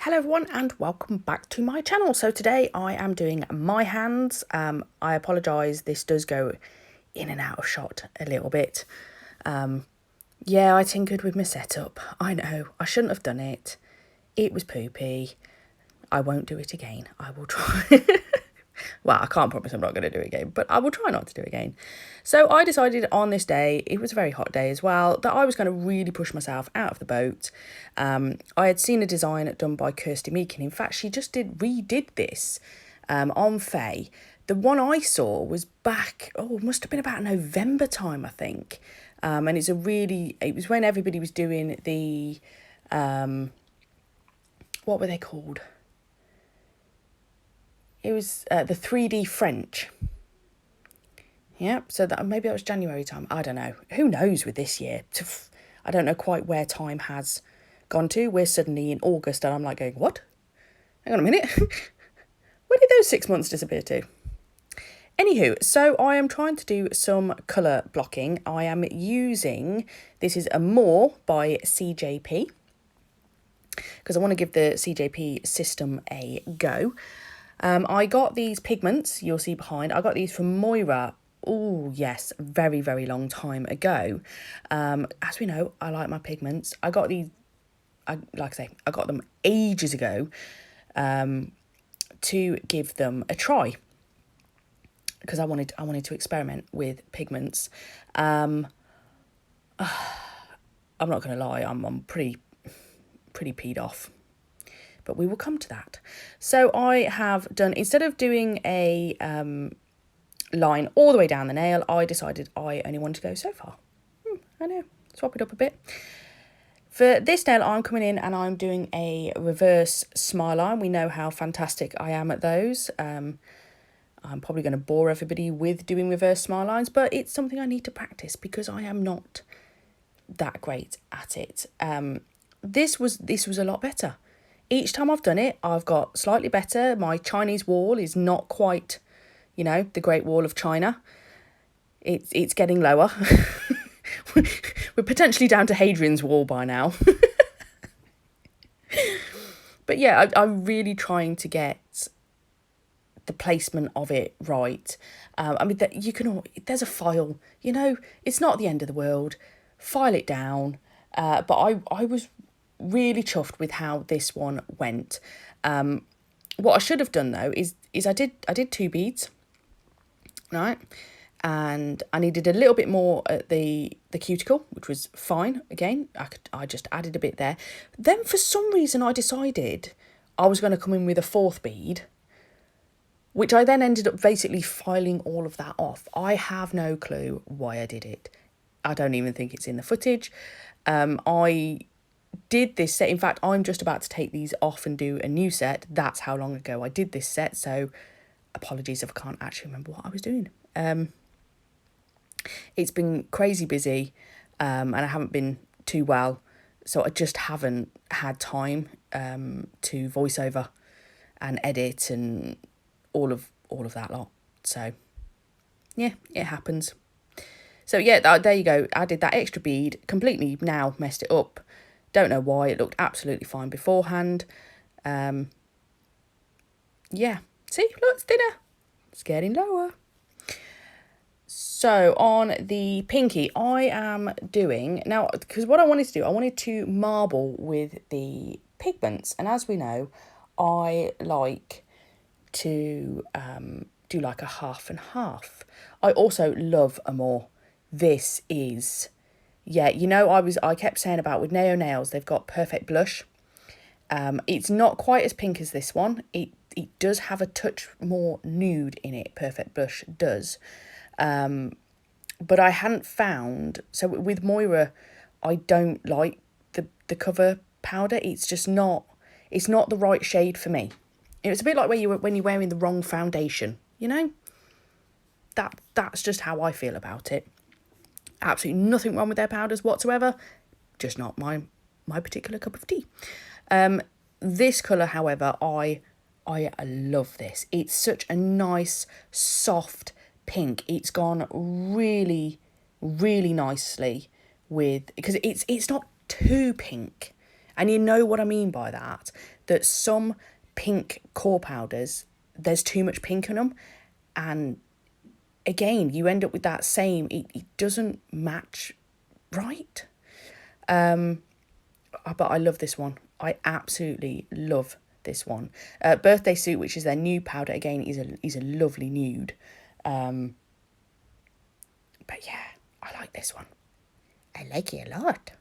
Hello everyone and welcome back to my channel. So today I am doing my hands. I apologise, this does go in and out of shot a little bit. Yeah, I tinkered with my setup. I know, I shouldn't have done it. It was poopy. I won't do it again. I will try. Well, I can't promise I'm not going to do it again, but I will try not to do it again. So I decided on this day, it was a very hot day as well, that I was going to really push myself out of the boat. I had seen a design done by Kirsty Meakin. In fact, she just redid this on Faye. The one I saw was back, it must have been about November time, I think. And it was when everybody was doing the, what were they called? It was the 3D French. Yep, so maybe that was January time. I don't know. Who knows with this year? I don't know quite where time has gone to. We're suddenly in August and I'm like going, what? Hang on a minute. Where did those 6 months disappear to? Anywho, so I am trying to do some colour blocking. I am using, this is Amor by CJP, because I want to give the CJP system a go. I got these pigments, you'll see behind, I got these from Moyra. Oh, yes, very, very long time ago. As we know, I like my pigments. I got these, like I say, I got them ages ago to give them a try, because I wanted to experiment with pigments. I'm not going to lie, I'm pretty peed off. But we will come to that. So I have done, instead of doing a line all the way down the nail, I decided I only wanted to go so far. I know, swap it up a bit. For this nail, I'm coming in and I'm doing a reverse smile line. We know how fantastic I am at those. I'm probably going to bore everybody with doing reverse smile lines, but it's something I need to practice because I am not that great at it. This was a lot better. Each time I've done it, I've got slightly better. My Chinese wall is not quite, the Great Wall of China. It's getting lower. We're potentially down to Hadrian's Wall by now. But yeah, I'm really trying to get the placement of it right. I mean, there's a file, it's not the end of the world. File it down. But I was really chuffed with how this one went. What I should have done though is I did 2 beads, right, and I needed a little bit more at the cuticle, which was fine. Again, I just added a bit there. Then for some reason I decided I was going to come in with a 4th bead, which I then ended up basically filing all of that off. I have no clue why I did it. I don't even think it's in the footage. I did this set. In fact, I'm just about to take these off and do a new set. That's how long ago I did this set. So apologies if I can't actually remember what I was doing. It's been crazy busy and I haven't been too well. So I just haven't had time to voice over and edit and all of that lot. So yeah, it happens. So yeah, there you go. I did that extra bead, completely now messed it up. Don't know why, it looked absolutely fine beforehand. Yeah, see, look, it's thinner. It's getting lower. So on the pinky, I am doing, now, because what I wanted to do, I wanted to marble with the pigments. And as we know, I like to do like a half and half. I also love Amor. This is... Yeah, I kept saying about with Neo Nails, they've got Perfect Blush. It's not quite as pink as this one. It does have a touch more nude in it, Perfect Blush does. But I hadn't found... So with Moyra, I don't like the cover powder. It's just not... It's not the right shade for me. It's a bit like when you're wearing the wrong foundation, That's just how I feel about it. Absolutely nothing wrong with their powders whatsoever, just not my particular cup of tea. This colour, however, I love this. It's such a nice, soft pink. It's gone really, really nicely with, because it's not too pink. And you know what I mean by that. that some pink core powders, there's too much pink in them, and again you end up with that same, it doesn't match right. But I love this one. I absolutely love this one. Birthday Suit, which is their nude powder, again is a lovely nude. But yeah, I like this one. I like it a lot.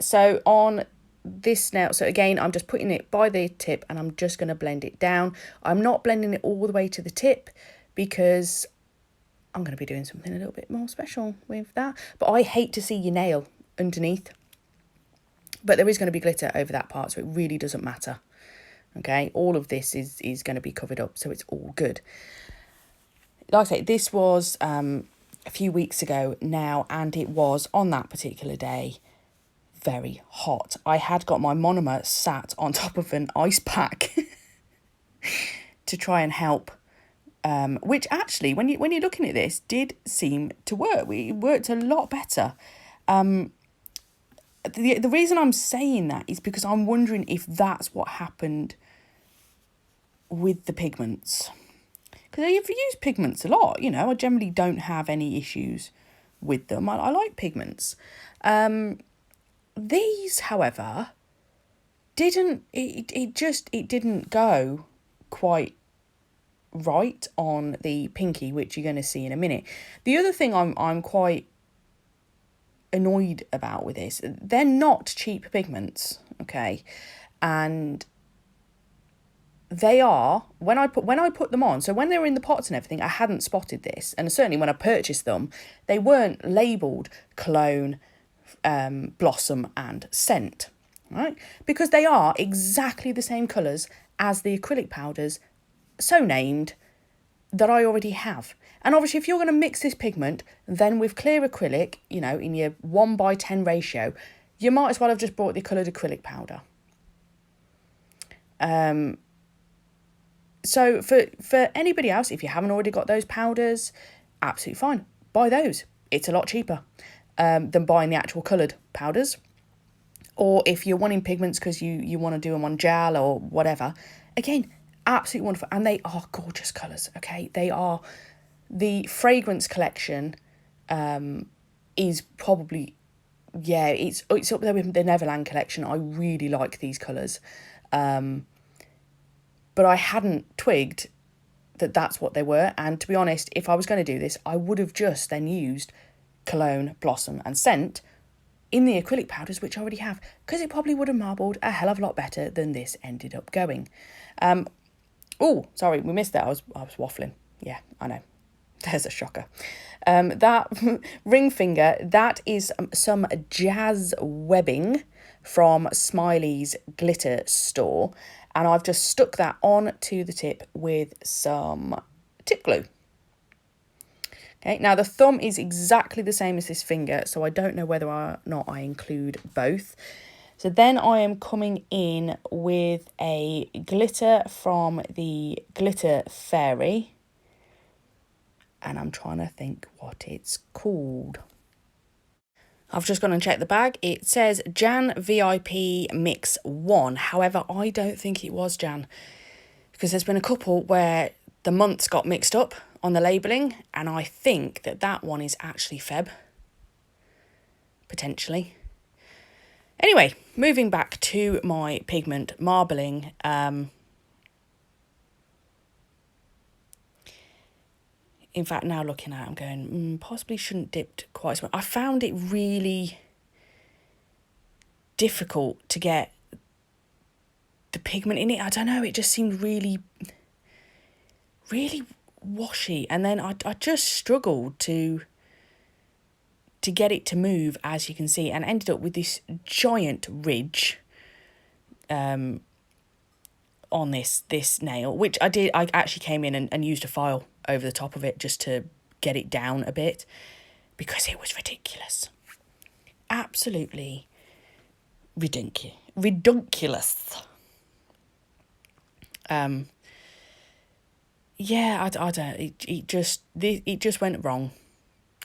So on this now, so again, I'm just putting it by the tip and I'm just going to blend it down. I'm not blending it all the way to the tip because I'm going to be doing something a little bit more special with that. But I hate to see your nail underneath. But there is going to be glitter over that part, so it really doesn't matter. Okay, all of this is going to be covered up, so it's all good. Like I say, this was a few weeks ago now, and it was, on that particular day, very hot. I had got my monomer sat on top of an ice pack to try and help, which actually, when you're looking at this, did seem to work. It worked a lot better. The reason I'm saying that is because I'm wondering if that's what happened with the pigments. Because I've used pigments a lot, you know, I generally don't have any issues with them. I like pigments. These, however, it didn't go quite right on the pinky, which you're going to see in a minute. The other thing I'm quite annoyed about with this, they're not cheap pigments, okay, and they are, when I put them on, so when they were in the pots and everything, I hadn't spotted this, and certainly when I purchased them, they weren't labelled cologne, blossom and scent, right, because they are exactly the same colours as the acrylic powders, so named, that I already have. And obviously, if you're going to mix this pigment, then with clear acrylic, you know, in your 1:10 ratio, you might as well have just bought the coloured acrylic powder. So for anybody else, if you haven't already got those powders, absolutely fine. Buy those. It's a lot cheaper than buying the actual coloured powders. Or if you're wanting pigments because you want to do them on gel or whatever, again, absolutely wonderful. And they are gorgeous colours, okay? They are... The fragrance collection is probably, yeah, it's up there with the Neverland collection. I really like these colours. But I hadn't twigged that that's what they were. And to be honest, if I was going to do this, I would have just then used cologne, blossom and scent in the acrylic powders, which I already have, because it probably would have marbled a hell of a lot better than this ended up going. Oh, sorry, we missed that. I was waffling. Yeah, I know. There's a shocker. That ring finger, that is some jazz webbing from Smilies glitter store. And I've just stuck that on to the tip with some tip glue. Okay, now the thumb is exactly the same as this finger, so I don't know whether or not I include both. So then I am coming in with a glitter from the Glittery Fairy. And I'm trying to think what it's called. I've just gone and checked the bag. It says Jan VIP Mix 1. However, I don't think it was Jan, because there's been a couple where the months got mixed up on the labelling, and I think that one is actually Feb. Potentially. Anyway, moving back to my pigment marbling. In fact, now looking at it, I'm going, possibly shouldn't dipped quite so much. I found it really difficult to get the pigment in it. I don't know, it just seemed really, really washy. And then I just struggled to get it to move, as you can see, and ended up with this giant ridge on this nail, which I did. I actually came in and used a file over the top of it just to get it down a bit, because it was ridiculous. Absolutely ridiculous. Yeah, I don't, it just went wrong.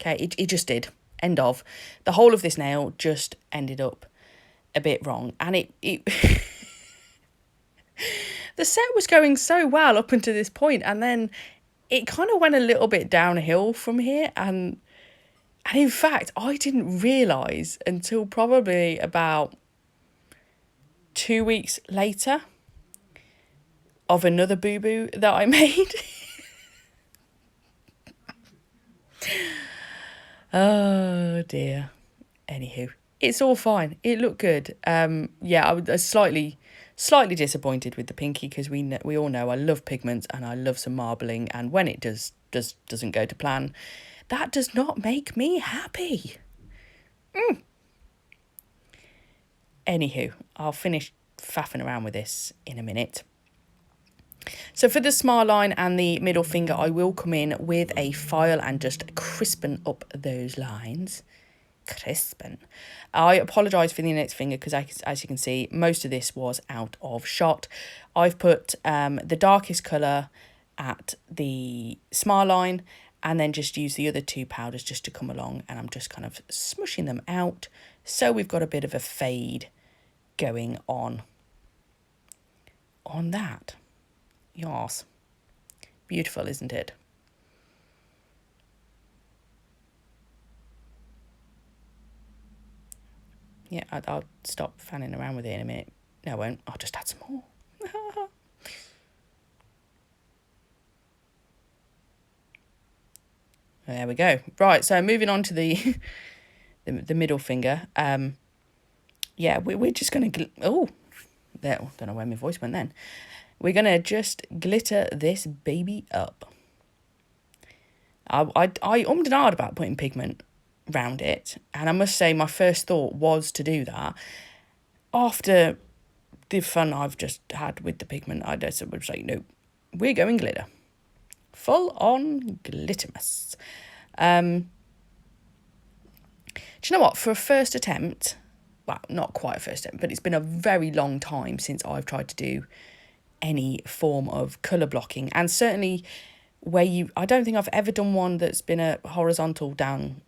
Okay, it just did. End of. The whole of this nail just ended up a bit wrong, and it The set was going so well up until this point, and then it kind of went a little bit downhill from here. And in fact, I didn't realise until probably about 2 weeks later of another boo-boo that I made. Oh dear. Anywho, it's all fine. It looked good. Yeah, I was slightly disappointed with the pinky because we all know I love pigments and I love some marbling, and when it doesn't go to plan, that does not make me happy. Anywho, I'll finish faffing around with this in a minute. So for the smile line and the middle finger, I will come in with a file and just crispen up those lines. Crispen. I apologise for the index finger because as you can see, most of this was out of shot. I've put the darkest colour at the smile line and then just use the other two powders just to come along, and I'm just kind of smushing them out so we've got a bit of a fade going on that. Yes. Beautiful, isn't it? Yeah, I'll stop fanning around with it in a minute. No, I won't. I'll just add some more. There we go. Right, so moving on to the the middle finger. Yeah, we're just going to... Oh, there. Don't know where my voice went then. We're going to just glitter this baby up. I ummed and ahed about putting pigment round it, and I must say my first thought was to do that. After the fun I've just had with the pigment, I just would say, no, we're going glitter. Full on glittermas. Do you know what? For a first attempt, well, not quite a first attempt, but it's been a very long time since I've tried to do any form of colour blocking, and certainly I don't think I've ever done one that's been a horizontal down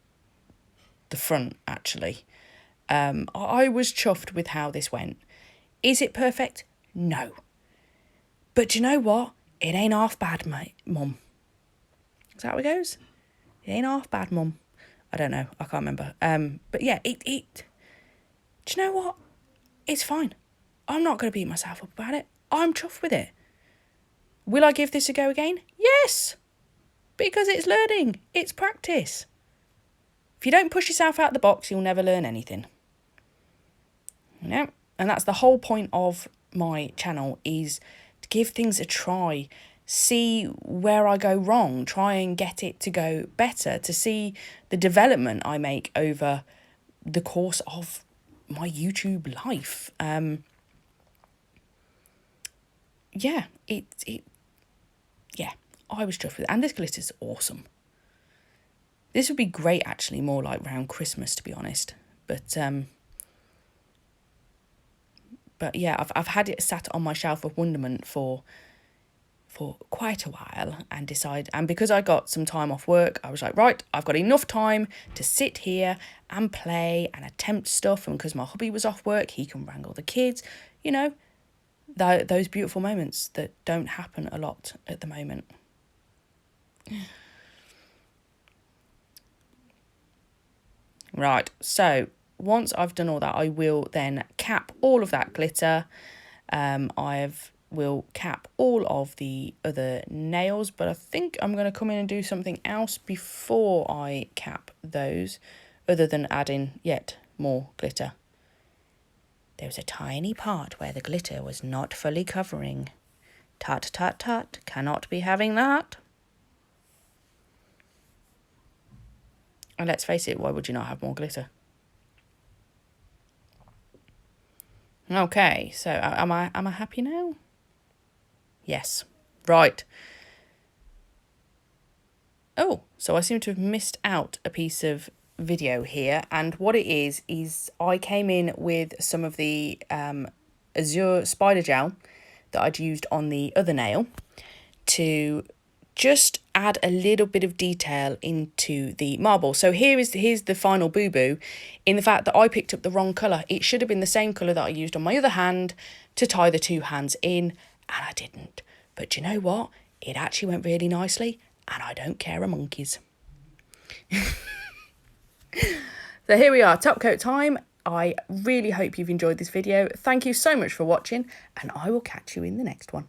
the front, actually. I was chuffed with how this went. Is it perfect? No. But do you know what? It ain't half bad, mate, mum. Is that how it goes? It ain't half bad, mum. I don't know. I can't remember. But yeah, it. Do you know what? It's fine. I'm not going to beat myself up about it. I'm chuffed with it. Will I give this a go again? Yes. Because it's learning. It's practice. If you don't push yourself out of the box, you'll never learn anything. You know? And that's the whole point of my channel, is to give things a try. See where I go wrong. Try and get it to go better. To see the development I make over the course of my YouTube life. Yeah, yeah, I was chuffed with it. And this glitter's awesome. This would be great, actually, more like around Christmas, to be honest. But yeah, I've had it sat on my shelf of wonderment for quite a while, and because I got some time off work, I was like, right, I've got enough time to sit here and play and attempt stuff, and because my hubby was off work, he can wrangle the kids, you know, those beautiful moments that don't happen a lot at the moment. Right, so once I've done all that, I will then cap all of that glitter. Will cap all of the other nails, but I think I'm going to come in and do something else before I cap those, other than adding yet more glitter. There was a tiny part where the glitter was not fully covering. Tut, tut, tut, cannot be having that. And let's face it, why would you not have more glitter? Okay, so am I happy now? Yes. Right. Oh, so I seem to have missed out a piece of video here, and what it is I came in with some of the Azure spider gel that I'd used on the other nail to just add a little bit of detail into the marble. So here's the final boo-boo in the fact that I picked up the wrong colour. It should have been the same colour that I used on my other hand to tie the two hands in, and I didn't. But you know what? It actually went really nicely, and I don't care a monkeys. So here we are, top coat time. I really hope you've enjoyed this video. Thank you so much for watching, and I will catch you in the next one.